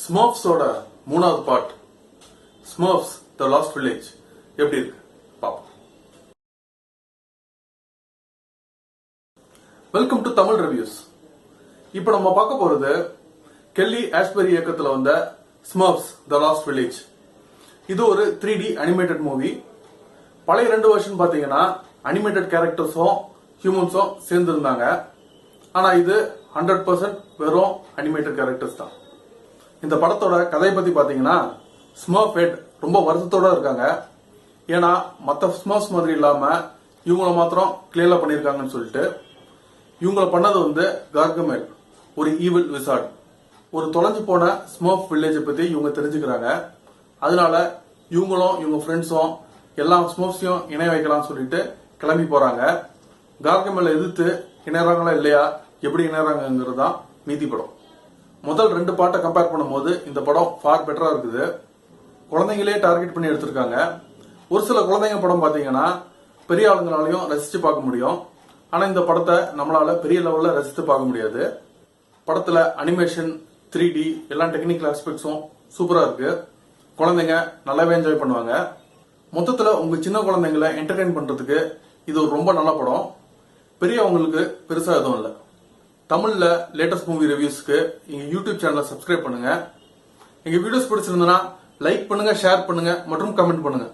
ஸ்மர்ஃப்ஸோட மூணாவது part ஸ்மர்ஃப்ஸ் the last village எப்படி இருக்கு பாப்போம். Welcome to Tamil reviews. இப்ப நம்ம பார்க்க போறது கெல்லி ஆஷ்பெரி இயக்கத்துல வந்த ஸ்மர்ஃப்ஸ் த லாஸ்ட் வில்லேஜ். இது ஒரு 3D அனிமேட்டட் மூவி. பழைய 2 வருஷன் பாத்தீங்கன்னா அனிமேட்டட் கேரக்டர்ஸும் ஹியூமன்ஸும் சேர்ந்து இருந்தாங்க. ஆனா இது 100% வெறும் அனிமேட்டட் கேரக்டர்ஸ் தான். இந்த படத்தோட கதை பத்தி பாத்தீங்கன்னா ஸ்மர்ஃப் ஹெட் ரொம்ப வருத்தத்தோட இருக்காங்க. ஏன்னா மத்த ஸ்மர்ஃப்ஸ் மாதிரி இல்லாம இவங்கள மாத்திரம் கிளியர் பண்ணிருக்காங்கன்னு சொல்லிட்டு இவங்கள பண்ணது வந்து கார்கமெல், ஒரு ஈவில் விசார்ட். ஒரு தொலைஞ்சு போன ஸ்மர்ஃப் வில்லேஜை பத்தி இவங்க தெரிஞ்சுக்கிறாங்க. அதனால இவங்களும் இவங்க ஃப்ரெண்ட்ஸும் எல்லா ஸ்மர்ஃப்ஸையும் இணைய வைக்கலாம்னு சொல்லிட்டு கிளம்பி போறாங்க. கார்கமெல் எதிர்த்து இணையறாங்களா இல்லையா, எப்படி இணையறாங்கிறது தான் மீதி படம். முதல் 2 பாட்டை கம்பேர் பண்ணும்போது இந்த படம் ஃபார் பெட்டரா இருக்குது. குழந்தைங்களே டார்கெட் பண்ணி எடுத்திருக்காங்க. ஒரு சில குழந்தைங்க படம் பாத்தீங்கன்னா பெரிய ஆளுங்களாலையும் ரசிச்சு பார்க்க முடியும். ஆனா இந்த படத்தை நம்மளால பெரிய லெவல்ல ரசித்து பார்க்க முடியாது. படத்துல அனிமேஷன், 3D எல்லா டெக்னிக்கல் ஆஸ்பெக்ட்ஸும் சூப்பரா இருக்கு. குழந்தைங்க நல்லாவே என்ஜாய் பண்ணுவாங்க. மொத்தத்துல உங்க சின்ன குழந்தைங்களை என்டர்டெயின் பண்றதுக்கு இது ஒரு ரொம்ப நல்ல படம். பெரியவங்களுக்கு பெருசா எதுவும் இல்லை. தமிழ்ல லேட்டஸ்ட் மூவி ரிவ்யூஸ்க்கு எங்க யூடியூப் சேனலை சப்ஸ்கிரைப் பண்ணுங்க. எங்க வீடியோஸ் பிடிச்சிருந்தனா லைக் பண்ணுங்க, ஷேர் பண்ணுங்க மற்றும் கமெண்ட் பண்ணுங்க.